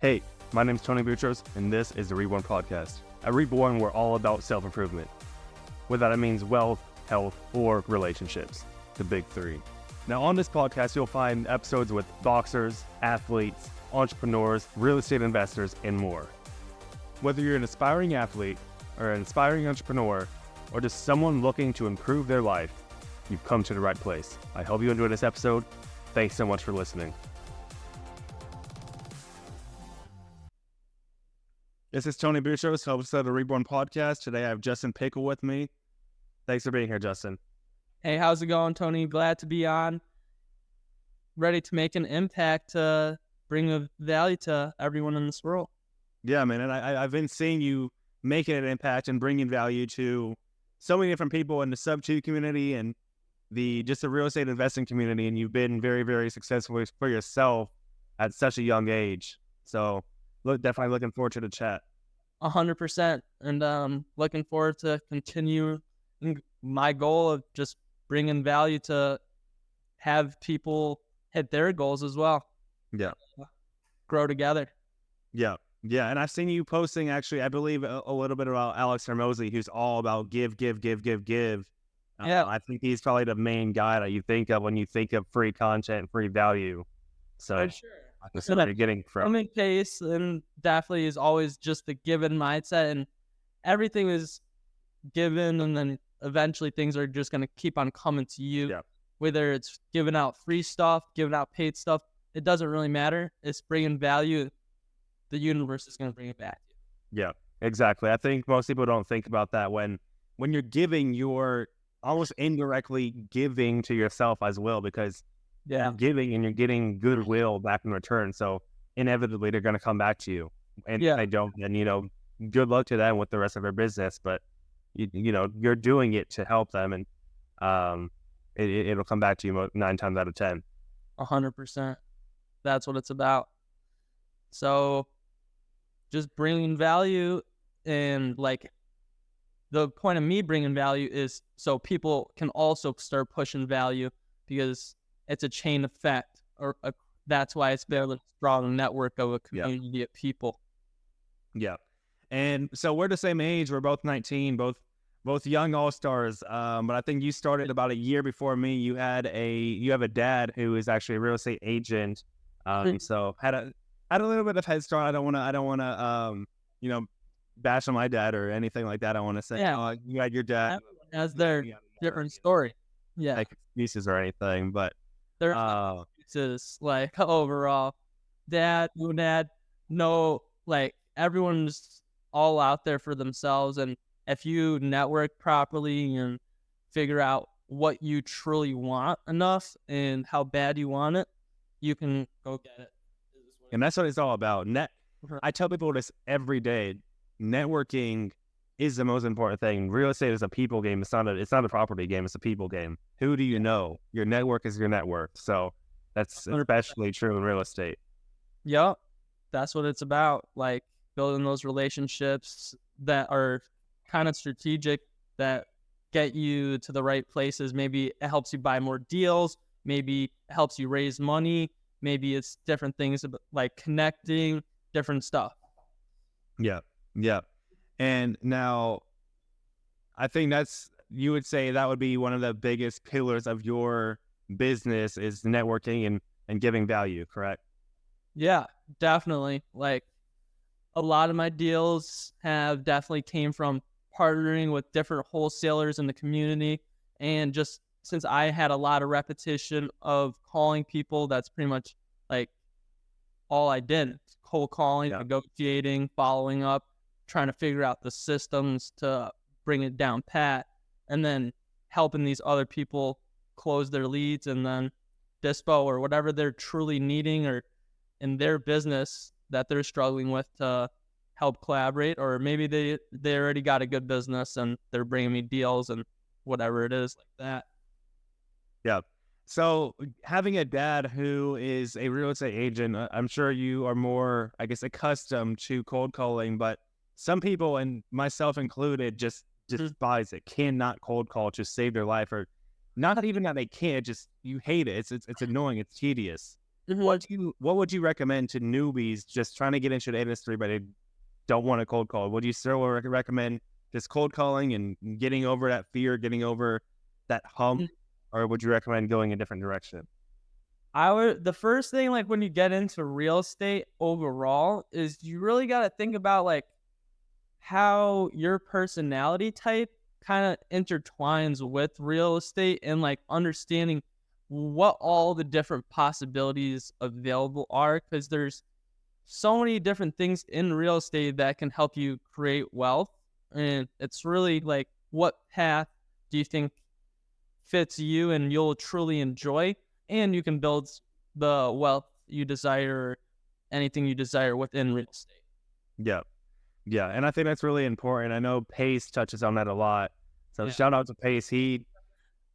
Hey, my name's Tony Boutros, and this is the Reborn Podcast. At Reborn, we're all about self-improvement, whether that means wealth, health, or relationships, the big three. Now, on this podcast, you'll find episodes with boxers, athletes, entrepreneurs, real estate investors, and more. Whether you're an aspiring athlete or an aspiring entrepreneur, or just someone looking to improve their life, you've come to the right place. I hope you enjoy this episode. Thanks so much for listening. This is Tony Boutros, host of the Reborn Podcast. Today I have Justin Pickle with me. Thanks for being here, Justin. Hey, how's it going, Tony? Glad to be on. Ready to make an impact to bring a value to everyone in this world. Yeah, man, and I've been seeing you making an impact and bringing value to so many different people in the sub-2 community and the real estate investing community, and you've been very, very successful for yourself at such a young age. So definitely looking forward to the chat. 100%. And looking forward to continue my goal of just bringing value to have people hit their goals as well. Yeah. Grow together. Yeah. Yeah. And I've seen you posting, actually, I believe a little bit about Alex Hermosi, who's all about give. Yeah. I think he's probably the main guy that you think of when you think of free content, free value. So For sure. that's where you're getting from. In case, and definitely is always just the given mindset, and everything is given, and then eventually things are just going to keep on coming to you. Yeah. Whether it's giving out free stuff, giving out paid stuff, it doesn't really matter. It's bringing value. The universe is going to bring it back to you. Yeah, exactly. I think most people don't think about that when you're giving, you're almost indirectly giving to yourself as well, because you're giving and you're getting goodwill back in return. So inevitably they're going to come back to you. And if they don't, then, good luck to them with the rest of their business. But, you're doing it to help them, and it'll come back to you 9 times out of 10. 100%. That's what it's about. So just bringing value, and the point of me bringing value is so people can also start pushing value, because it's a chain effect, that's why it's a strong network of a community of people. Yeah. And so we're the same age. We're both 19, both young all-stars. But I think you started about a year before me. You have a dad who is actually a real estate agent. So had a little bit of head start. I don't want to bash on my dad or anything like that. I want to say, you had your dad. Everyone has their different story. Yeah. Like excuses or anything, but there's excuses, overall. Dad, no, everyone's all out there for themselves. And if you network properly and figure out what you truly want enough and how bad you want it, you can go get it. And that's what it's all about. I tell people this every day. Networking is the most important thing. Real estate is a people game. It's not a property game. It's a people game. Who do you know? Your network is your network. So that's especially true in real estate. Yep. That's what it's about. Building those relationships that are kind of strategic, that get you to the right places. Maybe it helps you buy more deals. Maybe it helps you raise money. Maybe it's different things like connecting, different stuff. Yeah. Yeah. And now I think you would say that would be one of the biggest pillars of your business is networking and giving value, correct? Yeah, definitely. A lot of my deals have definitely came from partnering with different wholesalers in the community. And just since I had a lot of repetition of calling people, that's pretty much all I did. Cold calling, negotiating, following up, trying to figure out the systems to bring it down pat, and then helping these other people close their leads, and then dispo or whatever they're truly needing or in their business that they're struggling with to help collaborate. Or maybe they already got a good business and they're bringing me deals and whatever it is like that. Yeah. So having a dad who is a real estate agent, I'm sure you are more, accustomed to cold calling, but some people, and myself included, just despise it, cannot cold call to save their life, or not even that they can't, just you hate it. It's annoying. It's tedious. what would you recommend to newbies just trying to get into the industry, but they don't want to cold call? Would you still recommend just cold calling and getting over that fear, getting over that hump, or would you recommend going a different direction? The first thing, like when you get into real estate overall, is you really got to think about like how your personality type kind of intertwines with real estate and like understanding what all the different possibilities available are, because there's so many different things in real estate that can help you create wealth. And it's really like, what path do you think fits you and you'll truly enjoy, and you can build the wealth you desire, anything you desire within real estate. Yeah. Yeah. And I think that's really important. I know Pace touches on that a lot. So shout out to Pace.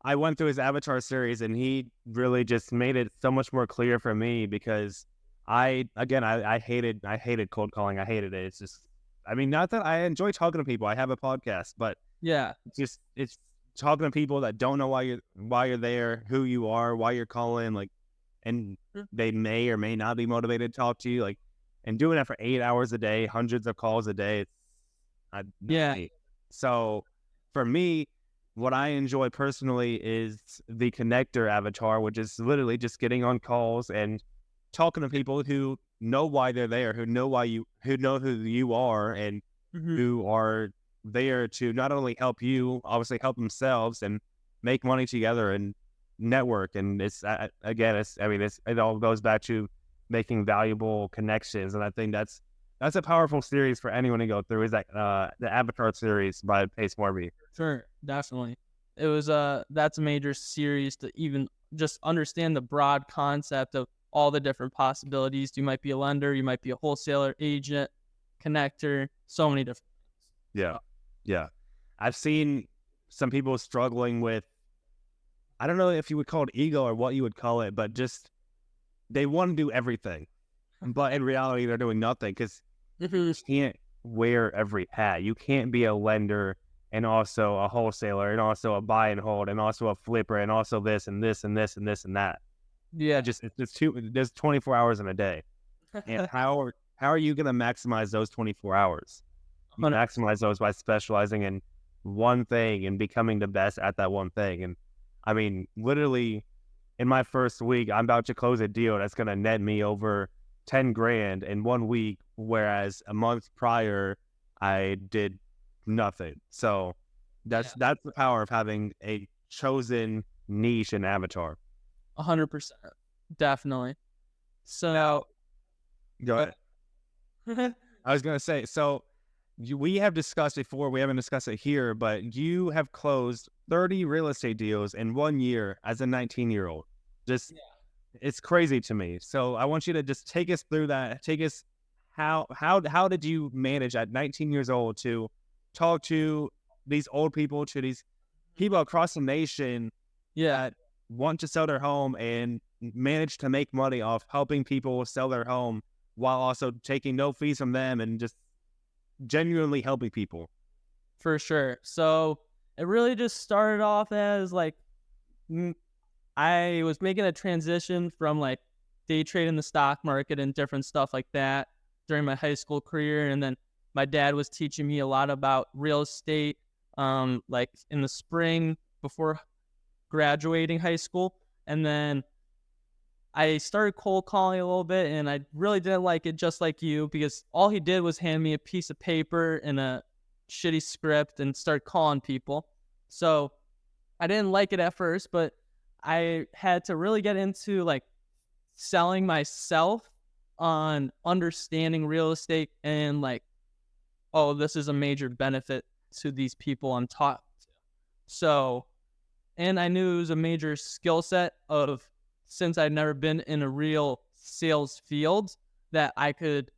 I went through his Avatar series and he really just made it so much more clear for me, because I hated cold calling. I hated it. It's just, I mean, not that I enjoy talking to people. I have a podcast, but it's talking to people that don't know why you're there, who you are, why you're calling, like, and they may or may not be motivated to talk to you, like, and doing that for 8 hours a day, hundreds of calls a day. So for me, what I enjoy personally is the connector avatar, which is literally just getting on calls and talking to people who know why they're there, who know who you are, and who are there to not only help you, obviously help themselves and make money together and network. And it all goes back to making valuable connections. And I think that's a powerful series for anyone to go through, is that the Avatar series by Pace Morby. Sure, definitely. It was that's a major series to even just understand the broad concept of all the different possibilities. You might be a lender, you might be a wholesaler, agent, connector, so many different things. Yeah. I've seen some people struggling with, I don't know if you would call it ego or what you would call it, but just they want to do everything. But in reality, they're doing nothing, because you can't wear every hat. You can't be a lender and also a wholesaler and also a buy and hold and also a flipper and also this and this and this and this and that. Yeah. There's 24 hours in a day. And how are you going to maximize those 24 hours? You maximize those by specializing in one thing and becoming the best at that one thing. And I mean, literally in my first week, I'm about to close a deal that's going to net me over 10 grand in 1 week, whereas a month prior I did nothing. So that's the power of having a chosen niche and avatar. 100%. Definitely. So now, go ahead. I was going to say, so we have discussed before, we haven't discussed it here, but you have closed 30 real estate deals in 1 year as a 19-year-old. It's crazy to me. So I want you to just take us through that. Take us, how did you manage at 19 years old to talk to these old people, to these people across the nation that want to sell their home and manage to make money off helping people sell their home while also taking no fees from them and just genuinely helping people? For sure. So it really just started off as like, I was making a transition from like day trading the stock market and different stuff like that during my high school career. And then my dad was teaching me a lot about real estate, like in the spring before graduating high school. And then I started cold calling a little bit, and I really didn't like it, just like you, because all he did was hand me a piece of paper and a shitty script and start calling people. So I didn't like it at first, but I had to really get into like selling myself on understanding real estate and like, oh, this is a major benefit to these people I'm talking to. So, and I knew it was a major skill set of, since I'd never been in a real sales field, that I could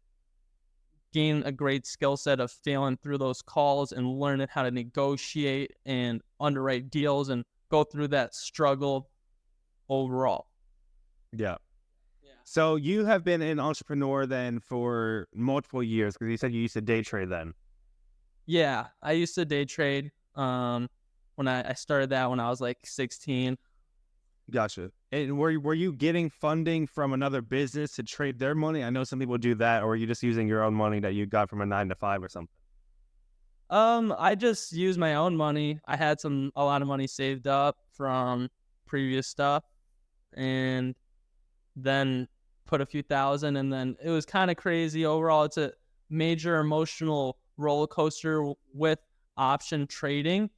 gain a great skill set of failing through those calls and learning how to negotiate and underwrite deals and go through that struggle overall. Yeah. So you have been an entrepreneur then for multiple years, because you said you used to day trade then. Yeah, I used to day trade when I started that when I was like 16. Gotcha. And were you getting funding from another business to trade their money? I know some people do that, or were you just using your own money that you got from a 9 to 5 or something? I just used my own money. I had a lot of money saved up from previous stuff, and then put a few thousand, and then it was kind of crazy. Overall, it's a major emotional roller coaster with option trading,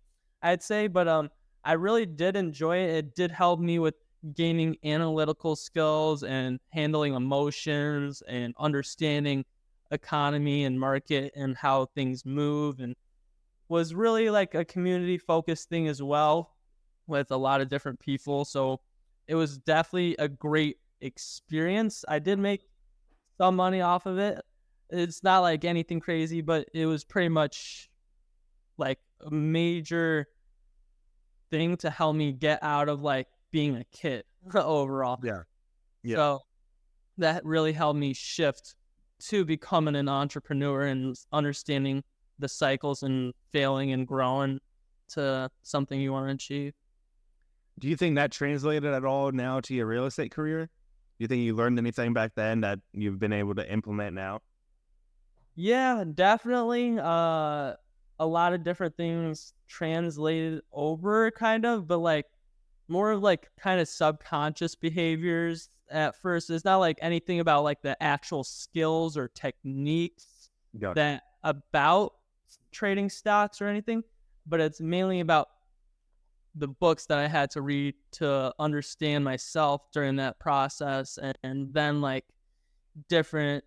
I'd say. But I really did enjoy it. It did help me with gaining analytical skills and handling emotions and understanding economy and market and how things move, and was really like a community focused thing as well with a lot of different people. So it was definitely a great experience. I did make some money off of it. It's not like anything crazy, but it was pretty much like a major thing to help me get out of like being a kid overall. Yeah. Yeah. So that really helped me shift to becoming an entrepreneur and understanding the cycles and failing and growing to something you want to achieve. Do you think that translated at all now to your real estate career? Do you think you learned anything back then that you've been able to implement now? Yeah, definitely. A lot of different things translated over kind of, but like more of like kind of subconscious behaviors at first. It's not like anything about like the actual skills or techniques Gotcha. that about trading stocks or anything, but it's mainly about the books that I had to read to understand myself during that process, and then like different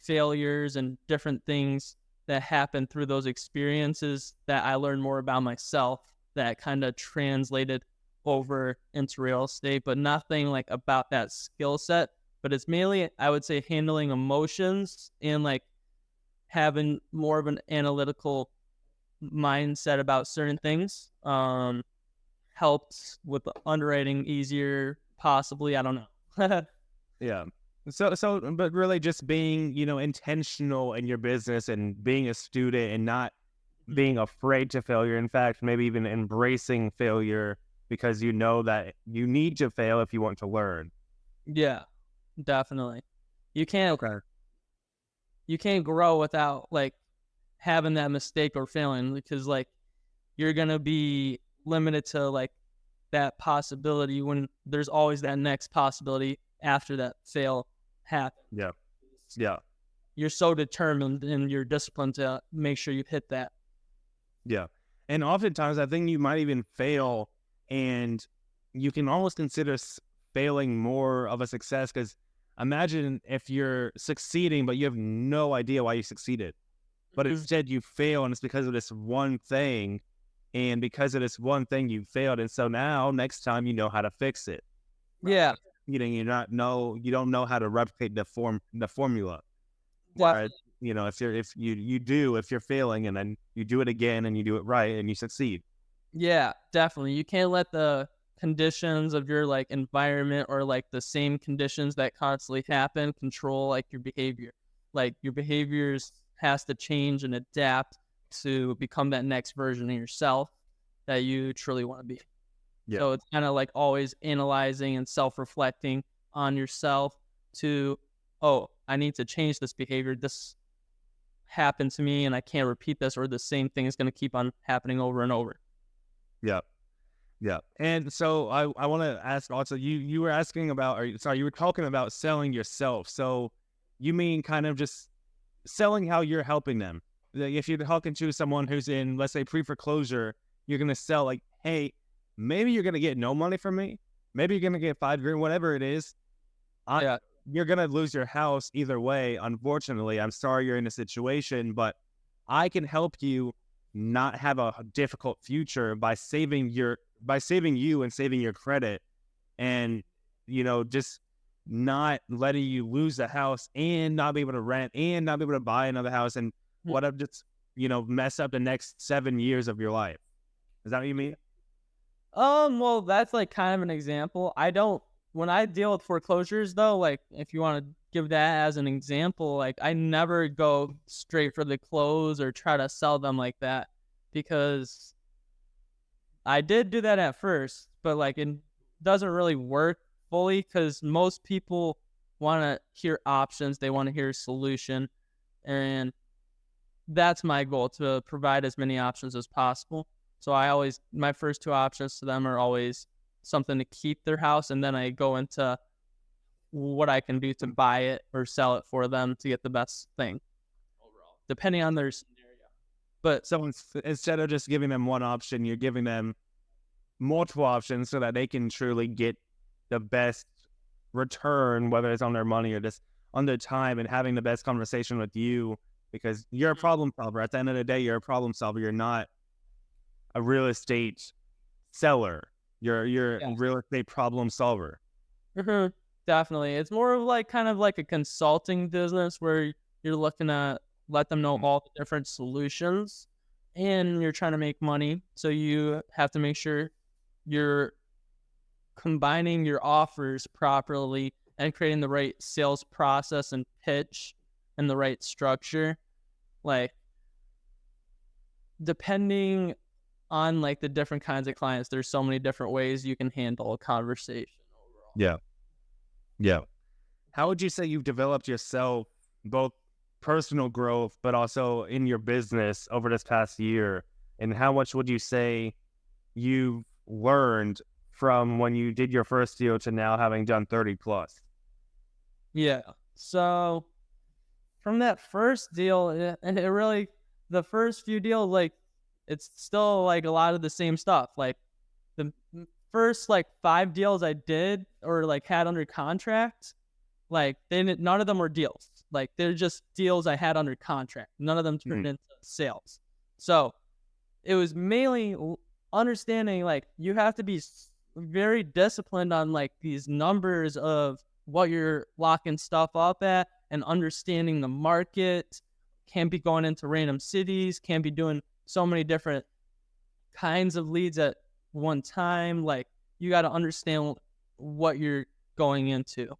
failures and different things that happened through those experiences that I learned more about myself that kind of translated over into real estate, but nothing like about that skill set. But it's mainly, I would say, handling emotions and like having more of an analytical mindset about certain things. Helped with the underwriting easier, possibly. I don't know. Yeah. But really just being, intentional in your business and being a student and not being afraid to failure. In fact, maybe even embracing failure because you know that you need to fail if you want to learn. Yeah, definitely. You can't Okay. you can't grow without like having that mistake or failing, because like you're gonna be limited to like that possibility when there's always that next possibility after that fail happens. Yeah. Yeah. You're so determined and you're disciplined to make sure you hit that. Yeah. And oftentimes I think you might even fail and you can almost consider failing more of a success because imagine if you're succeeding, but you have no idea why you succeeded. But instead you fail and it's because of this one thing. And because of this one thing you failed. And so now next time you know how to fix it. Yeah. You don't know how to replicate the formula. Definitely. If you're failing and then you do it again and you do it right and you succeed. Yeah, definitely. You can't let the conditions of your like environment or like the same conditions that constantly happen control like your behavior. Like your behaviors has to change and adapt to become that next version of yourself that you truly want to be. Yeah. So it's kind of like always analyzing and self-reflecting on yourself to, oh, I need to change this behavior. This happened to me and I can't repeat this, or the same thing is going to keep on happening over and over. Yeah. Yeah. And so I want to ask also, you were asking about, you were talking about selling yourself. So you mean kind of just selling how you're helping them. Like if you're talking to someone who's in, let's say, pre-foreclosure, you're going to sell like, hey, maybe you're going to get no money from me. Maybe you're going to get $5,000, whatever it is. You're going to lose your house either way. Unfortunately, I'm sorry you're in a situation, but I can help you not have a difficult future by saving you and saving your credit and, just not letting you lose the house and not be able to rent and not be able to buy another house and mess up the next 7 years of your life. Is that what you mean? Well, that's like kind of an example. When I deal with foreclosures though, like if you want to give that as an example, like I never go straight for the close or try to sell them like that, because I did do that at first, but like it doesn't really work fully, because most people want to hear options. They want to hear a solution. And that's my goal, to provide as many options as possible. So my first two options to them are always something to keep their house. And then I go into what I can do to buy it or sell it for them to get the best thing overall, depending on their scenario. But So instead of just giving them one option, you're giving them multiple options so that they can truly get the best return, whether it's on their money or just on their time, and having the best conversation with you, because you're a problem solver. At the end of the day, you're a problem solver. You're not a real estate seller. You're a real estate problem solver. Definitely. It's more of like kind of like a consulting business where you're looking to let them know all the different solutions and you're trying to make money. So you have to make sure you're combining your offers properly and creating the right sales process and pitch and the right structure. Like, depending on like the different kinds of clients, there's so many different ways you can handle a conversation overall. Yeah. How would you say you've developed yourself, both personal growth, but also in your business over this past year? And how much would you say you've learned from when you did your first deal to now having done 30 plus? Yeah. So from that first deal, and it really, the first few deals, like, it's still like a lot of the same stuff. Like, the first like 5 deals I did or like had under contract, like none of them were deals. Like, they're just deals I had under contract. None of them turned into sales. So it was mainly understanding, like, you have to be very disciplined on like these numbers of what you're locking stuff up at, and understanding the market. Can't be going into random cities, can't be doing so many different kinds of leads at one time. Like, you got to understand what you're going into.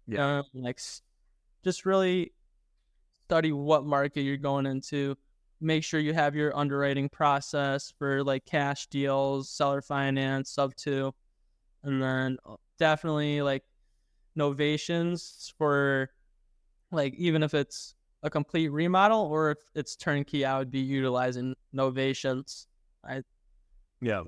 Like, just really study what market you're going into. Make sure you have your underwriting process for like cash deals, seller finance, sub 2, and then definitely like novations for, like, even if it's a complete remodel or if it's turnkey, I would be utilizing novations. Yeah.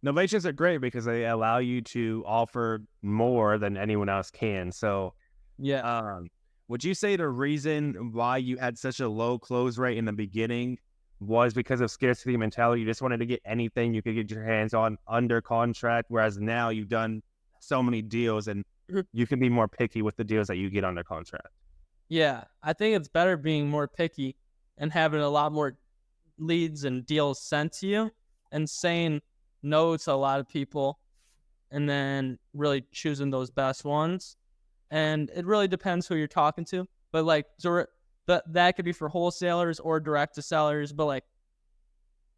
Novations are great because they allow you to offer more than anyone else can. So, would you say the reason why you had such a low close rate in the beginning was because of scarcity mentality? You just wanted to get anything you could get your hands on under contract, whereas now you've done so many deals and you can be more picky with the deals that you get under contract. Yeah, I think it's better being more picky and having a lot more leads and deals sent to you and saying no to a lot of people and then really choosing those best ones. And it really depends who you're talking to. But like, that could be for wholesalers or direct to sellers. But like,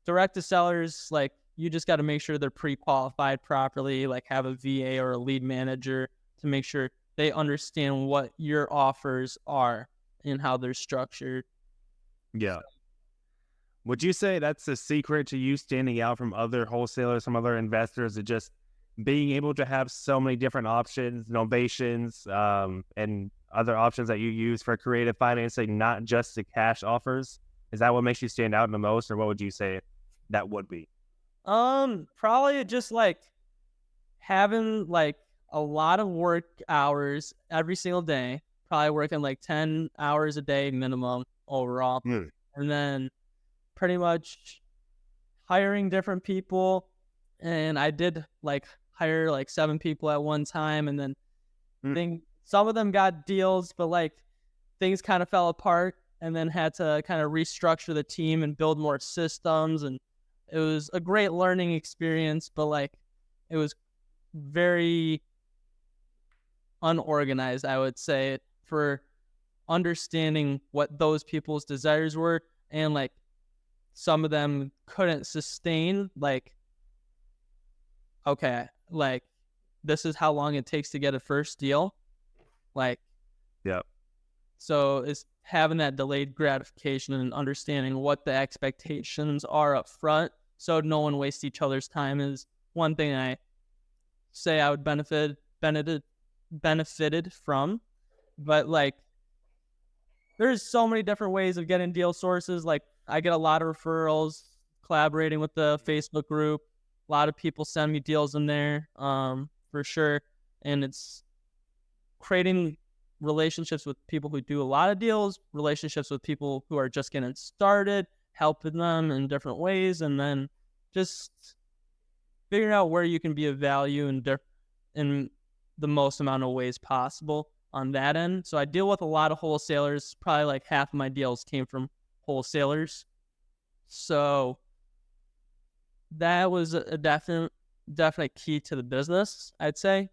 direct to sellers, like, you just got to make sure they're pre-qualified properly, like have a VA or a lead manager to make sure they understand what your offers are and how they're structured. Yeah. Would you say that's the secret to you standing out from other wholesalers, from other investors, is just being able to have so many different options, novations, and other options that you use for creative financing, not just the cash offers? Is that what makes you stand out the most, or what would you say that would be? Probably just like having like a lot of work hours every single day, probably working like 10 hours a day minimum overall. And then pretty much hiring different people. And I did like hire like 7 people at one time, and then some of them got deals, but like things kind of fell apart, and then had to kind of restructure the team and build more systems. And it was a great learning experience, but like, it was very unorganized, I would say, for understanding what those people's desires were. And like, some of them couldn't sustain, like, okay, like, this is how long it takes to get a first deal. Like, so it's having that delayed gratification and understanding what the expectations are up front, so no one wastes each other's time, is one thing I say I would benefited from. But like, there's so many different ways of getting deal sources. Like, I get a lot of referrals, collaborating with the Facebook group. A lot of people send me deals in there, for sure. And it's creating relationships with people who do a lot of deals, relationships with people who are just getting started, helping them in different ways, and then just figuring out where you can be of value in the most amount of ways possible on that end. So I deal with a lot of wholesalers. Probably like half of my deals came from wholesalers. So that was a definite key to the business, I'd say.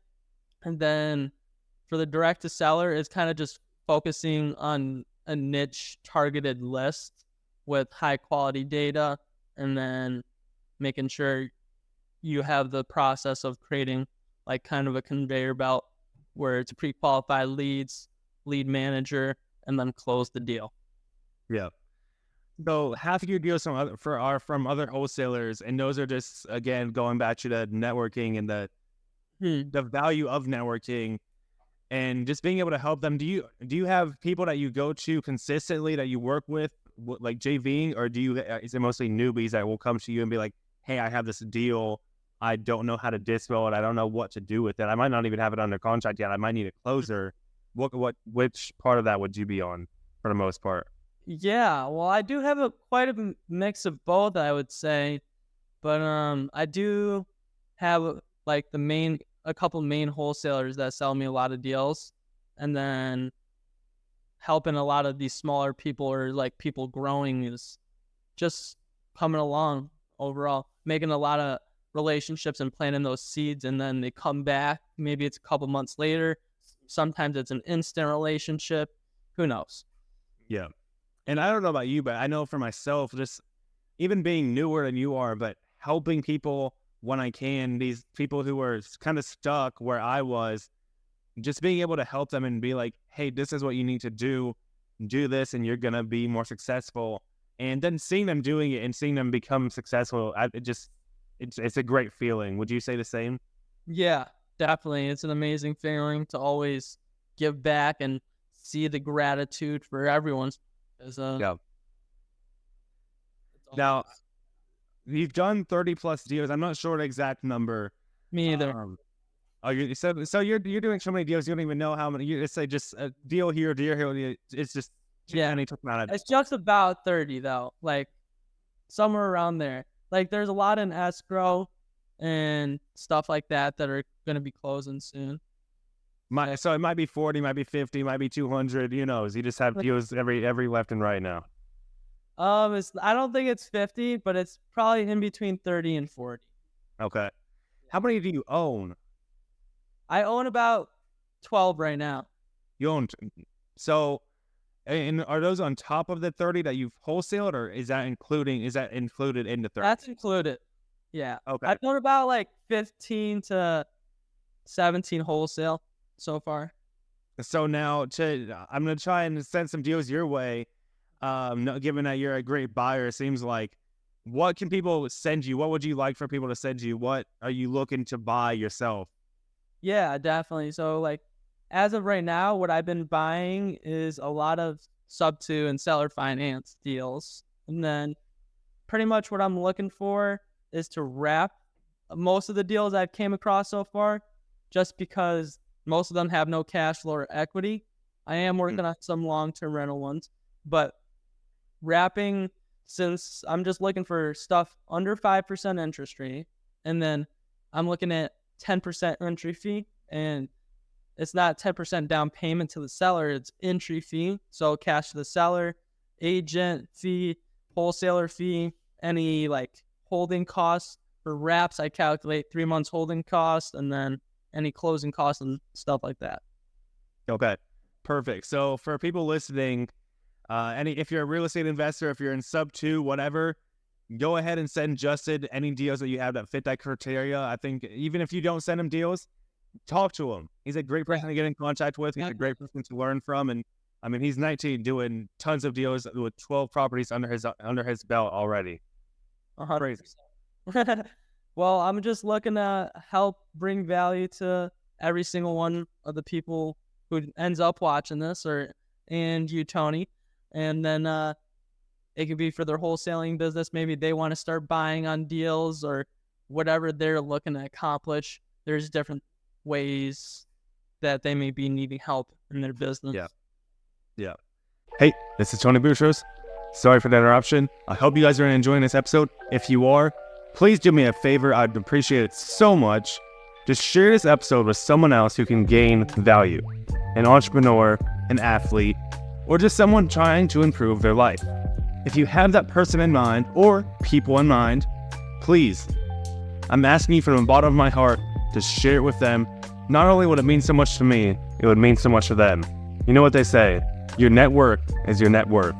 And then for the direct to seller, it's kind of just focusing on a niche targeted list with high quality data, and then making sure you have the process of creating like kind of a conveyor belt where it's pre-qualified leads, lead manager, and then close the deal. Yeah. So half of your deals are from other wholesalers, and those are just, again, going back to the networking and the value of networking and just being able to help them. Do you have people that you go to consistently that you work with, like JV, or is it mostly newbies that will come to you and be like, hey, I have this deal, I don't know how to dispel it, I don't know what to do with it, I might not even have it under contract yet, I might need a closer. Which part of that would you be on for the most part? Yeah, well, I do have quite a mix of both, I would say, but I do have like a couple main wholesalers that sell me a lot of deals, and then helping a lot of these smaller people or like people growing is just coming along overall, making a lot of relationships and planting those seeds, and then they come back. Maybe it's a couple months later. Sometimes it's an instant relationship. Who knows? Yeah. And I don't know about you, but I know for myself, just even being newer than you are, but helping people when I can, these people who are kind of stuck where I was, just being able to help them and be like, hey, this is what you need to do this, and you're going to be more successful. And then seeing them doing it and seeing them become successful, it's a great feeling. Would you say the same? Yeah, definitely. It's an amazing feeling to always give back and see the gratitude for everyone's. Yeah. Now, you've done 30 plus deals. I'm not sure the exact number. Me either. So you're doing so many deals, you don't even know how many. It's like just a deal here, deal here. It's just too many to count. It's just about 30 though, like somewhere around there. Like there's a lot in escrow and stuff like that are going to be closing soon. So it might be 40, might be 50, might be 200. Who knows? You just have deals every left and right now. I don't think it's 50, but it's probably in between 30 and 40. Okay. How many do you own? I own about 12 right now. You own. So, and are those on top of the 30 that you've wholesaled, or is that included in the 30? That's included. Yeah. Okay. I've done about like 15 to 17 wholesale so far. So now I'm going to try and send some deals your way. Given that you're a great buyer, it seems like, what can people send you? What would you like for people to send you? What are you looking to buy yourself? Yeah, definitely. So like, as of right now, what I've been buying is a lot of sub-2 and seller finance deals. And then pretty much what I'm looking for is to wrap most of the deals I've came across so far, just because most of them have no cash flow or equity. I am working on some long-term rental ones, but wrapping, since I'm just looking for stuff under 5% interest rate, and then I'm looking at 10% entry fee, and it's not 10% down payment to the seller, it's entry fee. So cash to the seller, agent fee, wholesaler fee, any like holding costs. For wraps, I calculate 3 months holding costs, and then any closing costs and stuff like that. Okay, perfect. So for people listening, if you're a real estate investor, if you're in sub-2, whatever, go ahead and send Justin any deals that you have that fit that criteria. I think even if you don't send him deals, talk to him. He's a great person to get in contact with. He's a great person to learn from. And I mean, he's 19 doing tons of deals with 12 properties under his belt already. 100%. Crazy. Well, I'm just looking to help bring value to every single one of the people who ends up watching this, and you, Tony. And then it could be for their wholesaling business. Maybe they want to start buying on deals or whatever they're looking to accomplish. There's different ways that they may be needing help in their business. Yeah. Hey, this is Tony Boutros. Sorry for the interruption. I hope you guys are enjoying this episode. If you are, please do me a favor. I'd appreciate it so much. Just share this episode with someone else who can gain value. An entrepreneur, an athlete, or just someone trying to improve their life. If you have that person in mind or people in mind, please, I'm asking you from the bottom of my heart to share it with them. Not only would it mean so much to me, it would mean so much to them. You know what they say, your network is your net worth.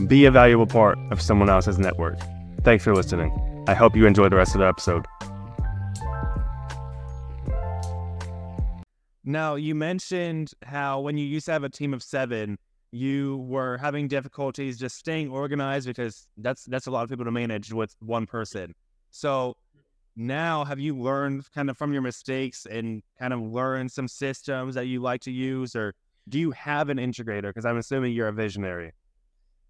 Be a valuable part of someone else's network. Thanks for listening. I hope you enjoy the rest of the episode. Now, you mentioned how when you used to have a team of 7, you were having difficulties just staying organized because that's a lot of people to manage with one person. So now have you learned kind of from your mistakes and kind of learned some systems that you like to use, or do you have an integrator? Because I'm assuming you're a visionary.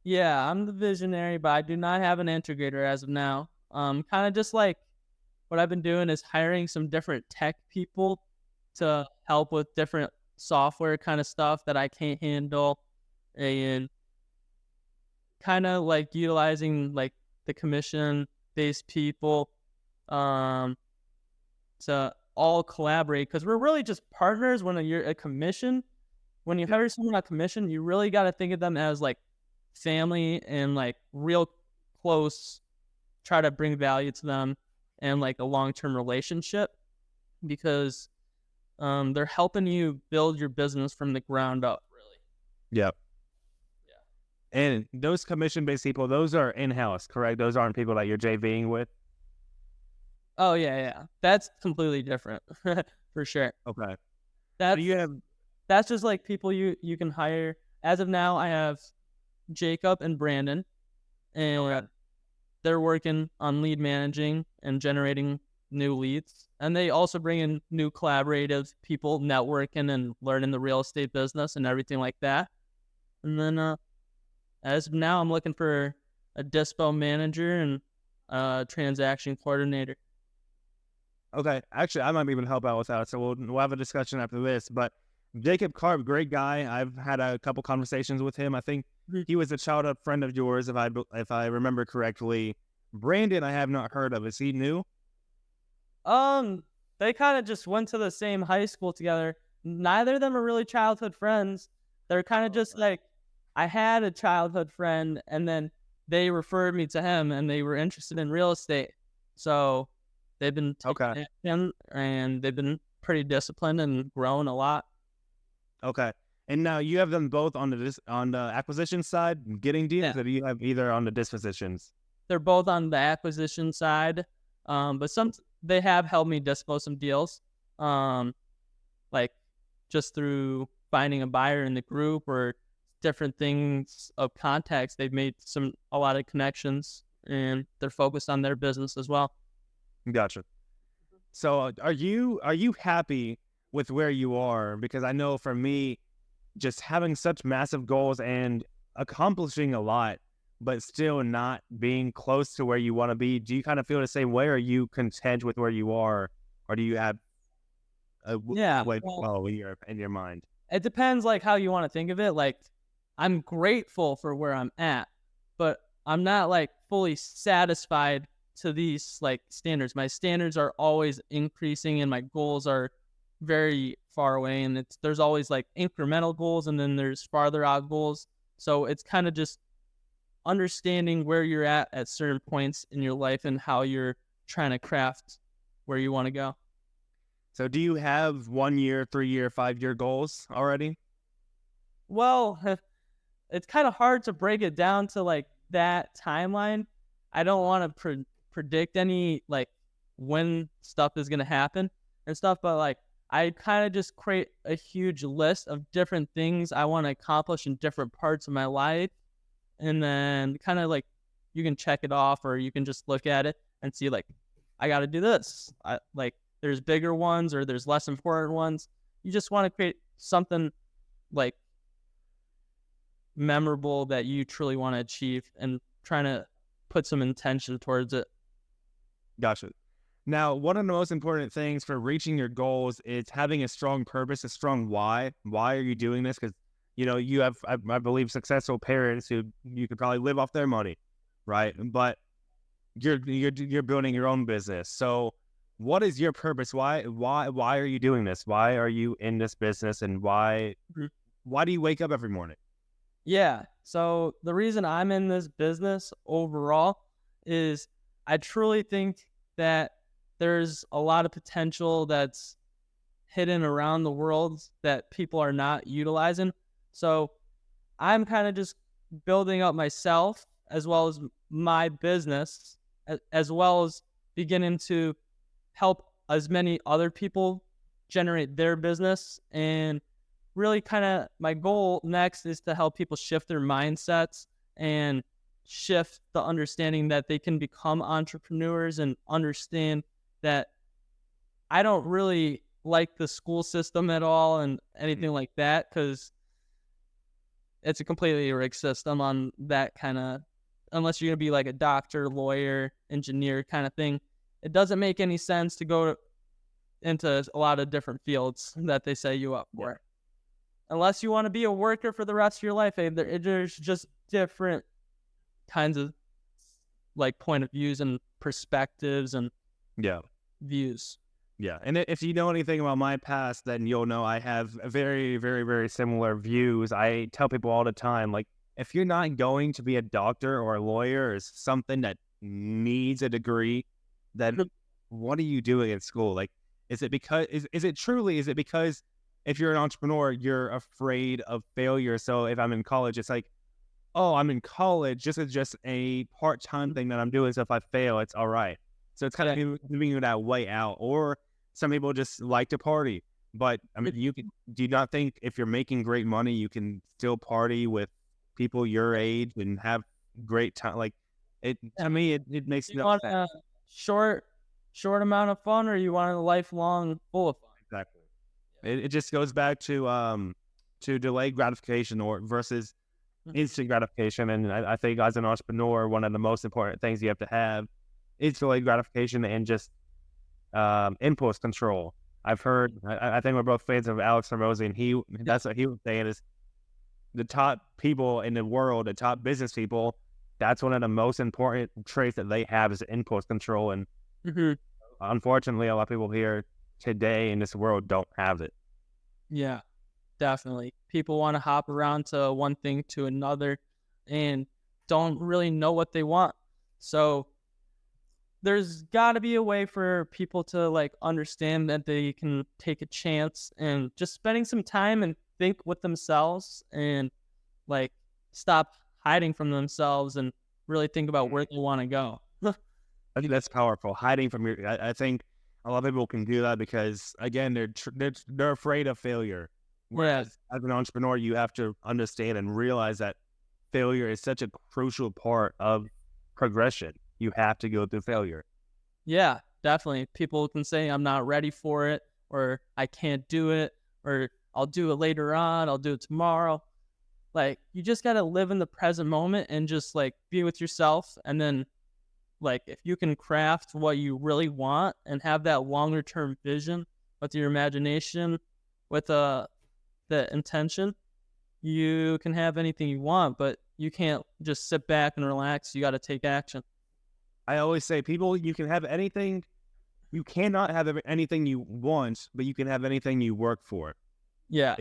Yeah, I'm the visionary, but I do not have an integrator as of now. Kind of just like what I've been doing is hiring some different tech people to help with different software kind of stuff that I can't handle, and kind of like utilizing like the commission-based people to all collaborate, because we're really just partners. When you're a commission, when you hire someone on commission, you really got to think of them as like family and like real close, try to bring value to them and like a long-term relationship, because they're helping you build your business from the ground up, really. Yep. Yeah. And those commission-based people, those are in-house, correct? Those aren't people that you're JVing with? Oh, yeah. That's completely different, for sure. Okay. That's just like people you can hire. As of now, I have Jacob and Brandon, and they're working on lead managing and generating new leads. And they also bring in new collaborative people, networking and learning the real estate business and everything like that. And then as of now, I'm looking for a dispo manager and a transaction coordinator. Okay. Actually, I might even help out with that. So we'll have a discussion after this. But Jacob Karp, great guy. I've had a couple conversations with him. I think he was a childhood friend of yours, if I remember correctly. Brandon, I have not heard of. Is he new? They kind of just went to the same high school together. Neither of them are really childhood friends. They're kind of just like, I had a childhood friend, and then they referred me to him, and they were interested in real estate. So they've been taking him, and they've been pretty disciplined and growing a lot. Okay. And now you have them both on the acquisition side, getting deals, or do you have either on the dispositions? They're both on the acquisition side, but they have helped me dispose some deals, like just through finding a buyer in the group or different things of contacts. They've made a lot of connections, and they're focused on their business as well. Gotcha. So are you happy with where you are? Because I know for me, just having such massive goals and accomplishing a lot, but still not being close to where you want to be, do you kind of feel the same way? Or are you content with where you are? Or do you have in your mind? It depends like how you want to think of it. Like, I'm grateful for where I'm at, but I'm not like fully satisfied to these like standards. My standards are always increasing, and my goals are very far away, and there's always like incremental goals, and then there's farther out goals. So it's kind of just understanding where you're at certain points in your life and how you're trying to craft where you want to go. So do you have 1 year, 3 year, 5 year goals already? Well, it's kind of hard to break it down to like that timeline. I don't want to predict any like when stuff is going to happen and stuff, but like I kind of just create a huge list of different things I want to accomplish in different parts of my life. And then kind of like you can check it off, or you can just look at it and see like I got to do this. There's bigger ones or there's less important ones. You just want to create something like memorable that you truly want to achieve and trying to put some intention towards it. Gotcha. Now, one of the most important things for reaching your goals is having a strong purpose, a strong why. Why are you doing this? Because, you have, I believe, successful parents who you could probably live off their money, right? But you're building your own business. So what is your purpose? Why are you doing this? Why are you in this business? And why do you wake up every morning? Yeah. So the reason I'm in this business overall is I truly think that there's a lot of potential that's hidden around the world that people are not utilizing. So I'm kind of just building up myself as well as my business, as well as beginning to help as many other people generate their business. And really kind of my goal next is to help people shift their mindsets and shift the understanding that they can become entrepreneurs and understand that I don't really like the school system at all and anything like that, because it's a completely rigged system on that kind of, unless you're going to be like a doctor, lawyer, engineer kind of thing. It doesn't make any sense to go into a lot of different fields that they set you up for. Yeah. Unless you want to be a worker for the rest of your life, there's just different kinds of like point of views and perspectives and views. Yeah. And if you know anything about my past, then you'll know I have very, very, very similar views. I tell people all the time, like, if you're not going to be a doctor or a lawyer or something that needs a degree, then what are you doing in school? Like, is it because if you're an entrepreneur, you're afraid of failure? So if I'm in college, it's like, oh, I'm in college. This is just a part-time thing that I'm doing. So if I fail, it's all right. So it's kind of giving you that way out. Or some people just like to party. But I mean, do you not think if you're making great money, you can still party with people your age and have great time? Like, to me, it makes no sense. You want a short amount of fun, or you want a lifelong full of fun? Exactly. It just goes back to delayed gratification or versus instant gratification. And I think as an entrepreneur, one of the most important things you have to have is delayed gratification and just impulse control. I've heard, I think we're both fans of Alex Hormozy, and that's what he was saying is the top people in the world, the top business people, that's one of the most important traits that they have is impulse control. And unfortunately, a lot of people here today in this world don't have it. Yeah, definitely. People want to hop around to one thing to another and don't really know what they want. So there's got to be a way for people to like understand that they can take a chance and just spending some time and think with themselves and like stop hiding from themselves and really think about where they want to go. I think that's powerful. Hiding from I think a lot of people can do that because again, they're afraid of failure. Whereas as an entrepreneur, you have to understand and realize that failure is such a crucial part of progression. You have to go through failure. Yeah, definitely. People can say I'm not ready for it, or I can't do it, or I'll do it later on, I'll do it tomorrow. Like, you just got to live in the present moment and just like be with yourself. And then like, if you can craft what you really want and have that longer term vision with your imagination, with the intention, you can have anything you want, but you can't just sit back and relax. You got to take action. I always say, people, you can have anything. You cannot have anything you want, but you can have anything you work for. Yeah.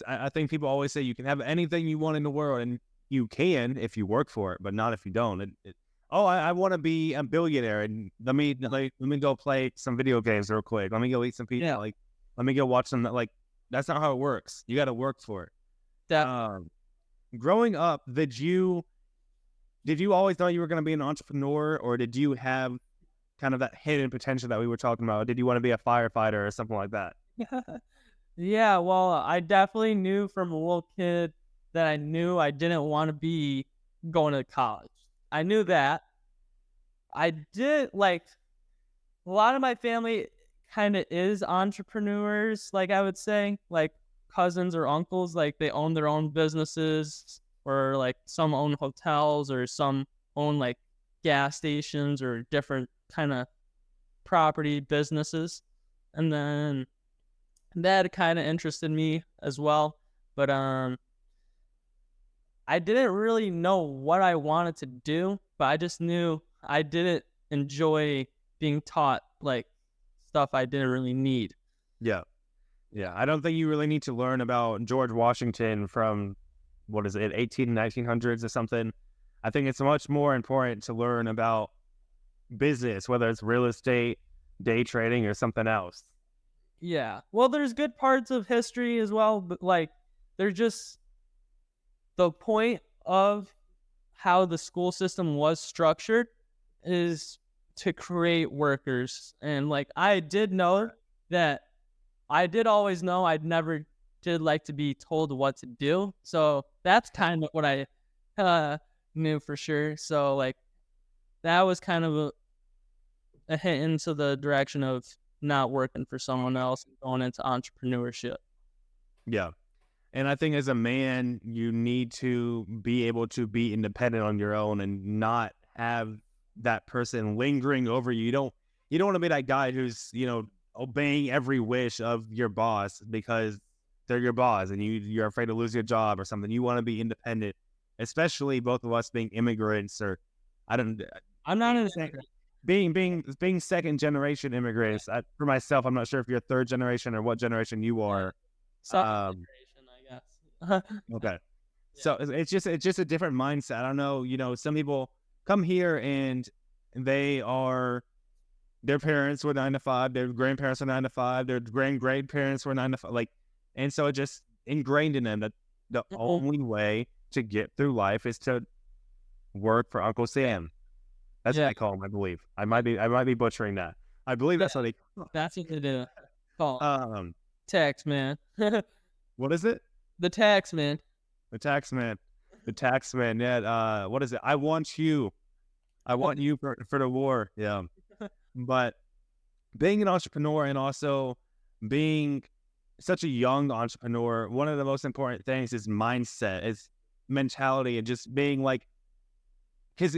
I think people always say you can have anything you want in the world, and you can if you work for it, but not if you don't. I want to be a billionaire, and let me go play some video games real quick. Let me go eat some pizza. Yeah. Like, let me go watch some. Like, that's not how it works. You got to work for it. Growing up, did you always know you were going to be an entrepreneur, or did you have kind of that hidden potential that we were talking about? Did you want to be a firefighter or something like that? Yeah, well, I definitely knew from a little kid that I knew I didn't want to be going to college. I knew that. I did, like, a lot of my family kind of is entrepreneurs, like I would say, like cousins or uncles, like they own their own businesses, or like some own hotels, or some own like gas stations or different kind of property businesses. And then that kind of interested me as well. But I didn't really know what I wanted to do, but I just knew I didn't enjoy being taught like stuff I didn't really need. Yeah. Yeah. I don't think you really need to learn about George Washington from, what is it, 1900s or something. I think it's much more important to learn about business, whether it's real estate, day trading, or something else. Yeah. Well, there's good parts of history as well, but like there's just the point of how the school system was structured is to create workers. And like I did know that I did always know I'd never did like to be told what to do. So that's kind of what I knew for sure. So like that was kind of a hint into the direction of not working for someone else and going into entrepreneurship. Yeah. And I think as a man, you need to be able to be independent on your own and not have that person lingering over you. You don't want to be that guy who's, obeying every wish of your boss because they're your boss and you're afraid to lose your job or something. You want to be independent, especially both of us being immigrants, or I'm not an being second generation immigrants. For myself, I'm not sure if you're third generation or what generation you are. second generation, I guess. Okay. So it's just a different mindset. I don't know, some people come here and their parents were 9 to 5, their grandparents were 9 to 5, their great parents were 9 to 5, and so it just ingrained in them that the only way to get through life is to work for Uncle Sam. That's what they call him, I believe. I might be butchering that. I believe that's what they call him. That's what they do. Call tax man. What is it? The tax man. The tax man. The tax man. Yeah. What is it? I want you for the war. Yeah. But being an entrepreneur and also being such a young entrepreneur, one of the most important things is mindset, is mentality, and just being because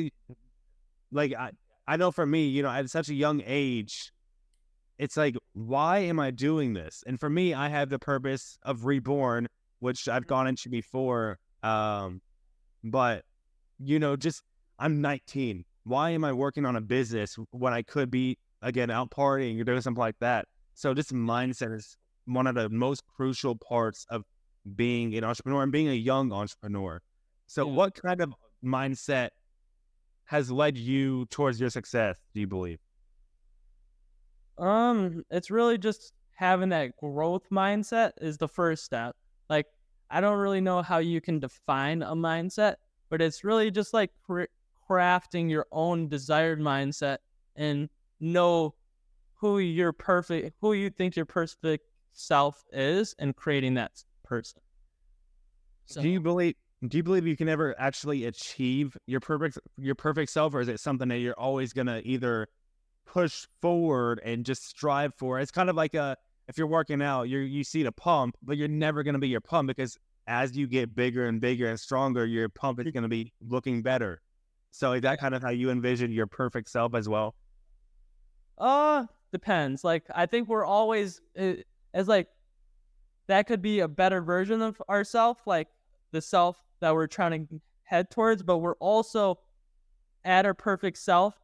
I know for me, at such a young age, it's like, why am I doing this? And for me, I have the purpose of Reborn, which I've gone into before. But just I'm 19. Why am I working on a business when I could be, again, out partying or doing something like that? So this mindset is one of the most crucial parts of being an entrepreneur and being a young entrepreneur. So what kind of mindset has led you towards your success, do you believe? It's really just having that growth mindset is the first step. Like, I don't really know how you can define a mindset, but it's really just like crafting your own desired mindset and know who you think your perfect self is, and creating that person. So, do you believe you can ever actually achieve your perfect self, or is it something that you're always gonna either push forward and just strive for? It's kind of like if you're working out, you see the pump, but you're never gonna be your pump, because as you get bigger and bigger and stronger, your pump is gonna be looking better. So is that kind of how you envision your perfect self as well? Depends. Like, I think we're always as like that could be a better version of ourselves, like the self that we're trying to head towards, but we're also at our perfect self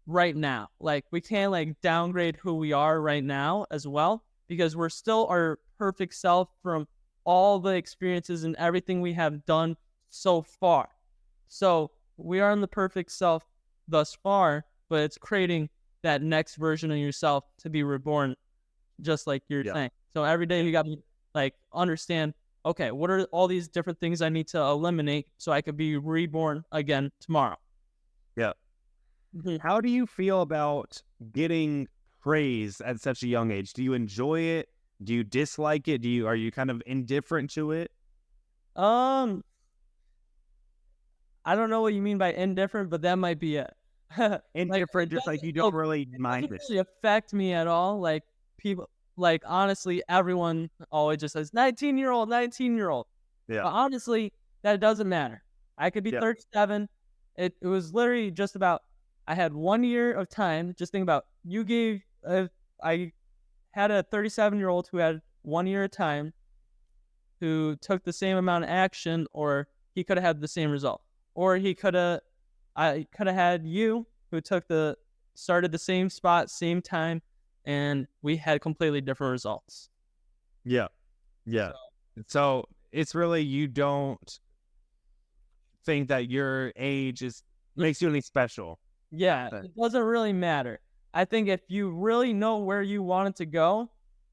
right now. Like, we can't like downgrade who we are right now as well, because we're still our perfect self from all the experiences and everything we have done so far. So we are in the perfect self thus far, but it's creating that next version of yourself to be reborn, just like you're saying. So every day you got to like understand, okay, what are all these different things I need to eliminate so I could be reborn again tomorrow? Yeah. How do you feel about getting praise at such a young age? Do you enjoy it? Do you dislike it? Are you kind of indifferent to it? I don't know what you mean by indifferent, but that might be it. indifferent, just like you don't really it mind doesn't it. really affect me at all. Like people, like honestly, everyone always just says 19-year-old, 19-year-old. Yeah. But honestly, that doesn't matter. I could be Yeah. 37. It was literally just about. I had 1 year of time. Just think about you gave. I had a 37-year-old who had 1 year of time, who took the same amount of action, or he could have had the same result, or he could have. I could have had you who started the same spot, same time, and we had completely different results. Yeah. Yeah. So So it's really, you don't think that your age makes you any special. yeah, But it doesn't really matter. I think if you really know where you wanted to go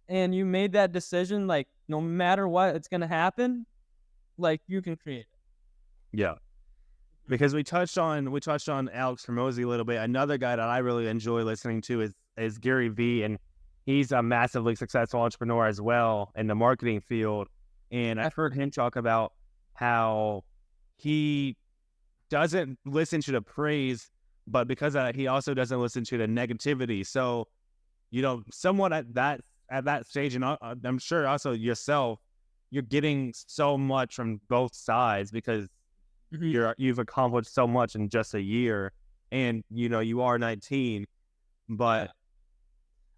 and you made that decision, like no matter what, it's gonna happen, like you can create it. yeah, because we touched on Alex Hormozy a little bit. Another guy that I really enjoy listening to is Gary Vee, and he's a massively successful entrepreneur as well in the marketing field. And I've heard him talk about how he doesn't listen to the praise, but because of that, he also doesn't listen to the negativity. So, somewhat at that stage, and I'm sure also yourself, you're getting so much from both sides because Mhm. you've accomplished so much in just a year, and you are 19. But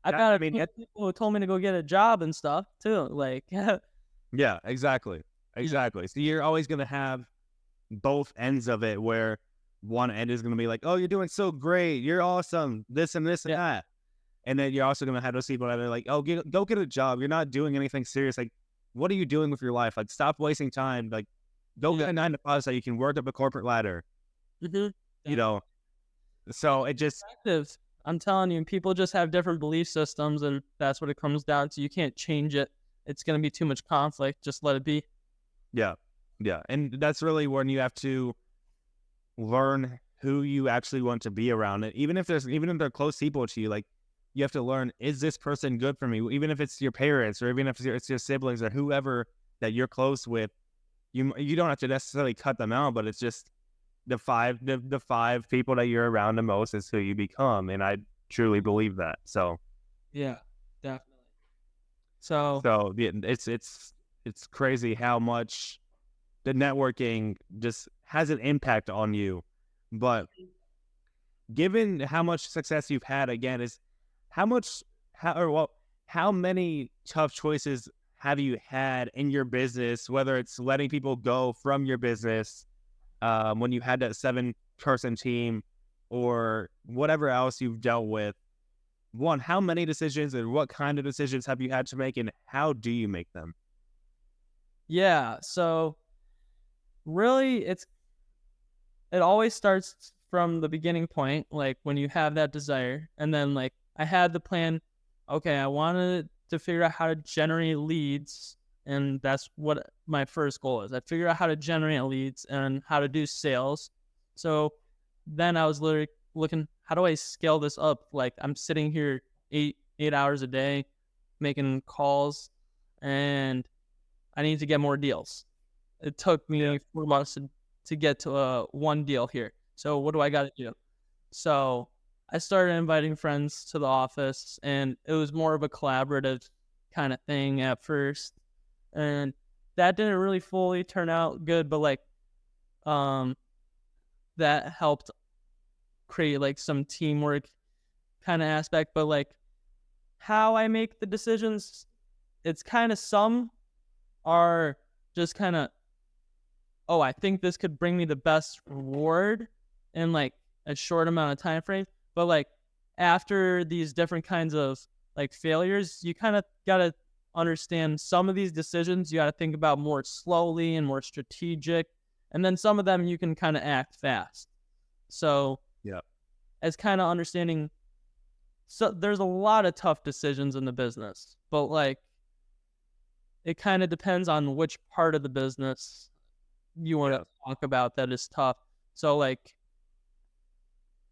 I've that, got I a mean, few people who told me to go get a job and stuff too. Like, yeah, yeah, exactly. So you're always gonna have both ends of it, where one end is gonna be like, "Oh, you're doing so great, you're awesome, this and this and yeah, that," and then you're also gonna have those people that are like, "Oh, go get a job. You're not doing anything serious. Like, what are you doing with your life? Like, stop wasting time. Like, go get yeah. a 9 to 5 so you can work up a corporate ladder." Mhm. You That's know, so it just, perspective. I'm telling you, people just have different belief systems, and that's what it comes down to. You can't change it. It's gonna be too much conflict. Just let it be. yeah, yeah, and that's really when you have to learn who you actually want to be around. And even if they're close people to you, like, you have to learn, is this person good for me? Even if it's your parents, or even if it's your siblings, or whoever that you're close with, you don't have to necessarily cut them out, but it's just the five people that you're around the most is who you become. And I truly believe that. So Yeah, definitely. So yeah, it's crazy how much the networking just has an impact on you. But given how much success you've had, again, is how much, how many tough choices have you had in your business, whether it's letting people go from your business, when you had that 7-person team, or whatever else you've dealt with? One, how many decisions and what kind of decisions have you had to make, and how do you make them? yeah, so really, it always starts from the beginning point, like when you have that desire, and then like I had the plan. Okay, I wanted to figure out how to generate leads, and that's what my first goal is. I figure out how to generate leads and how to do sales. So then I was literally looking, how do I scale this up? Like I'm sitting here eight hours a day making calls, and I need to get more deals. It took Yeah. me 4 months to get to one deal here. So what do I got to do? So I started inviting friends to the office, and it was more of a collaborative kind of thing at first, and that didn't really fully turn out good. But like, um, that helped create like some teamwork kind of aspect. But like, how I make the decisions, it's kind of some are just kind of, oh, I think this could bring me the best reward in like a short amount of time frame. But like after these different kinds of like failures, you kind of gotta understand some of these decisions you gotta think about more slowly and more strategic. And then some of them you can kind of act fast. So Yeah. as kind of understanding, so there's a lot of tough decisions in the business, but like it kind of depends on which part of the business you want Yeah. to talk about that is tough. So like,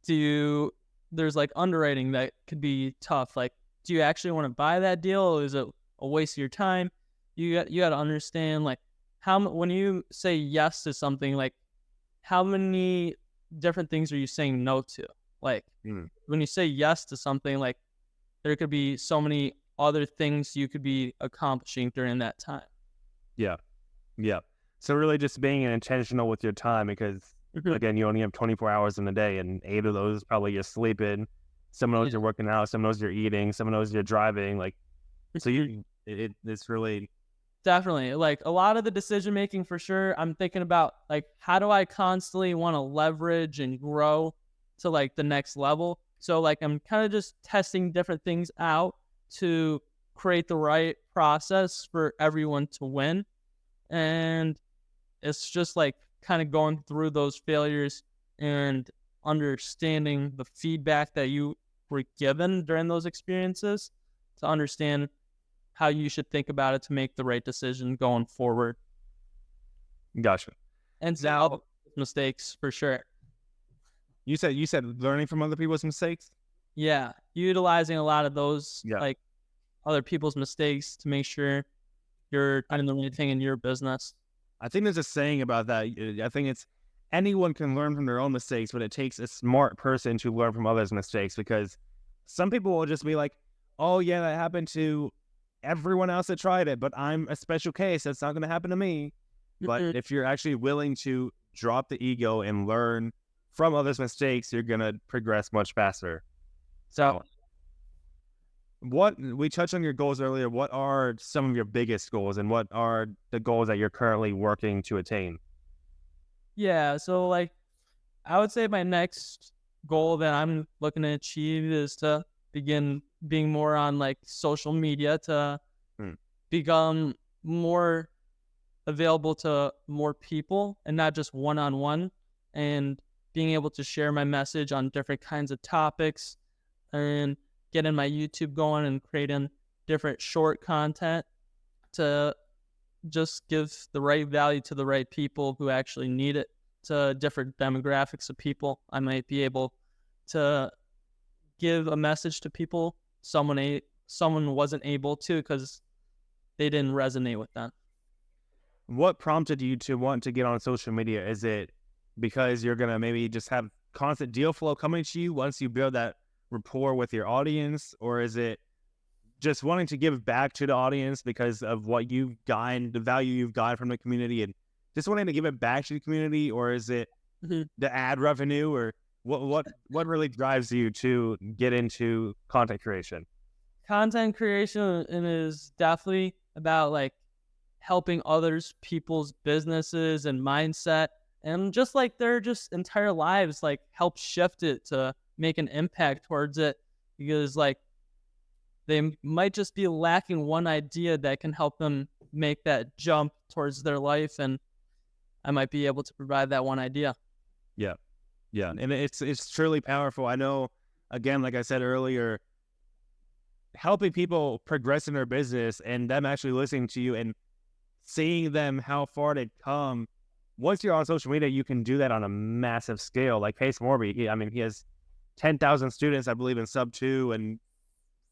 do you, there's like underwriting that could be tough. Like, do you actually want to buy that deal, or is it a waste of your time? You got to understand like when you say yes to something, like how many different things are you saying no to? Like Mm. when you say yes to something, like there could be so many other things you could be accomplishing during that time. Yeah. Yeah. So really just being intentional with your time because, Mhm. again, you only have 24 hours in a day and 8 of those probably you're sleeping. Someone knows Yeah. you're working out. Someone knows you're eating. Someone knows you're driving. Like, so it's really, Definitely. Like a lot of the decision making for sure, I'm thinking about like how do I constantly want to leverage and grow to like the next level. So like I'm kind of just testing different things out to create the right process for everyone to win. And it's just like kind of going through those failures and understanding the feedback that you were given during those experiences to understand how you should think about it to make the right decision going forward gotcha. and see other Now, mistakes for sure. you said learning from other people's mistakes? Yeah, utilizing a lot of those Yeah. like other people's mistakes to make sure you're doing the right thing in your business. I think there's a saying about that. I think it's anyone can learn from their own mistakes, but it takes a smart person to learn from others' mistakes because some people will just be like, oh, yeah, that happened to everyone else that tried it, but I'm a special case. That's not going to happen to me. But Mhm. if you're actually willing to drop the ego and learn from others' mistakes, you're going to progress much faster. So, what we touched on your goals earlier. What are some of your biggest goals and what are the goals that you're currently working to attain? Yeah, so like I would say my next goal that I'm looking to achieve is to begin being more on like social media to Hmm. become more available to more people and not just one on one, and being able to share my message on different kinds of topics and getting my YouTube going and creating different short content to just give the right value to the right people who actually need it, to different demographics of people. I might be able to give a message to people someone wasn't able to because they didn't resonate with them. What prompted you to want to get on social media? Is it because you're going to maybe just have constant deal flow coming to you once you build that rapport with your audience? Or is it just wanting to give back to the audience because of what you've gotten, the value you've gotten from the community and just wanting to give it back to the community? Or is it Mhm. the ad revenue or what really drives you to get into content creation? Content creation is definitely about like helping others people's businesses and mindset, and just like their just entire lives, like help shift it to make an impact towards it, because like they might just be lacking one idea that can help them make that jump towards their life, and I might be able to provide that one idea. Yeah. Yeah. And it's truly powerful. I know, again, like I said earlier, helping people progress in their business and them actually listening to you and seeing them how far they've come. Once you're on social media, you can do that on a massive scale. Like Pace Morby, he has 10,000 students, I believe, in Sub 2 and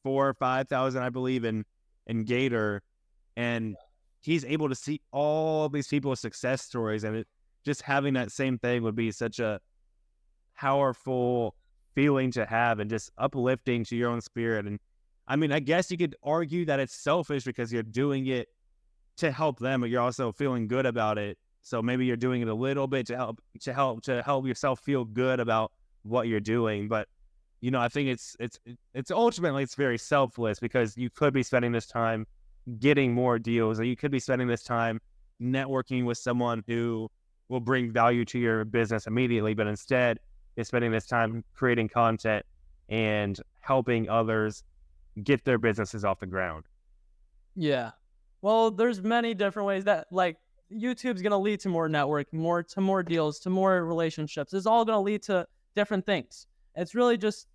4 or 5,000, I believe, in Gator. And he's able to see all these people's success stories. And just having that same thing would be such a powerful feeling to have and just uplifting to your own spirit. And I mean, I guess you could argue that it's selfish because you're doing it to help them, but you're also feeling good about it. So maybe you're doing it a little bit to help yourself feel good about what you're doing. But I think it's ultimately it's very selfless because you could be spending this time getting more deals, or you could be spending this time networking with someone who will bring value to your business immediately, but instead is spending this time creating content and helping others get their businesses off the ground. Yeah. Well, there's many different ways that like YouTube's gonna lead to more networking, more deals, to more relationships. It's all gonna lead to different things. It's really just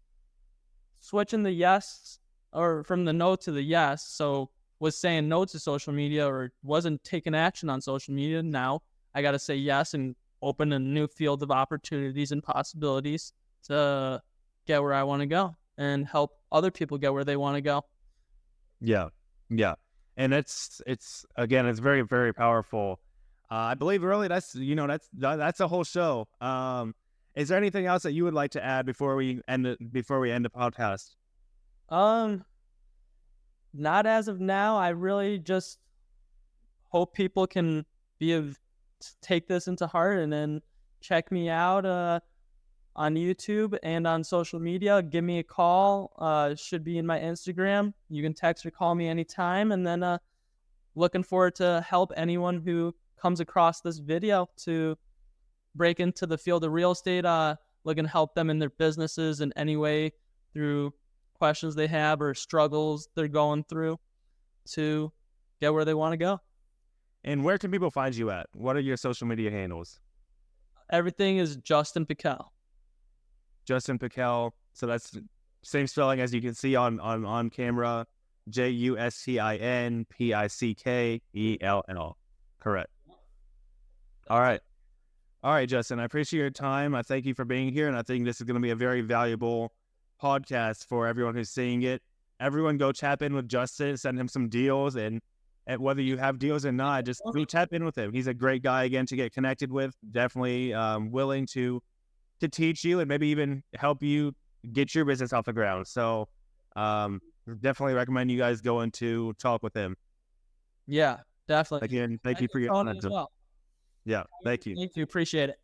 switching the yes or from the no to the yes. So was saying no to social media or wasn't taking action on social media. Now I gotta say yes and open a new field of opportunities and possibilities to get where I want to go and help other people get where they want to go. Yeah, yeah, and it's again, it's very very powerful. I believe really that's a whole show. Is there anything else that you would like to add before we end the podcast? Not as of now. I really just hope people can take this into heart and then check me out on YouTube and on social media. Give me a call. Should be in my Instagram. You can text or call me anytime. And then looking forward to help anyone who comes across this video to break into the field of real estate. Looking to help them in their businesses in any way through questions they have or struggles they're going through to get where they want to go. And where can people find you at? What are your social media handles? Everything is Justin Pickell. Justin Pickell. So that's same spelling as you can see on camera. JUSTINPICKELL. Correct. All right. All right, Justin. I appreciate your time. I thank you for being here, and I think this is going to be a very valuable podcast for everyone who's seeing it. Everyone go tap in with Justin, send him some deals, and whether you have deals or not, just go tap in with him. He's a great guy, again, to get connected with. Definitely willing to teach you and maybe even help you get your business off the ground. So definitely recommend you guys going to talk with him. Yeah, definitely. Again, thank you for your time. Well. Yeah, thank you. Thank you. Appreciate it.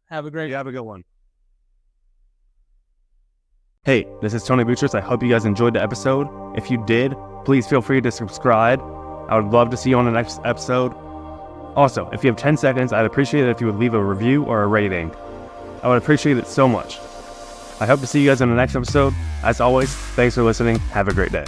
Have a great You have a good one. Hey, this is Tony Butchers. I hope you guys enjoyed the episode. If you did, please feel free to subscribe. I would love to see you on the next episode. Also, if you have 10 seconds, I'd appreciate it if you would leave a review or a rating. I would appreciate it so much. I hope to see you guys in the next episode. As always, thanks for listening. Have a great day.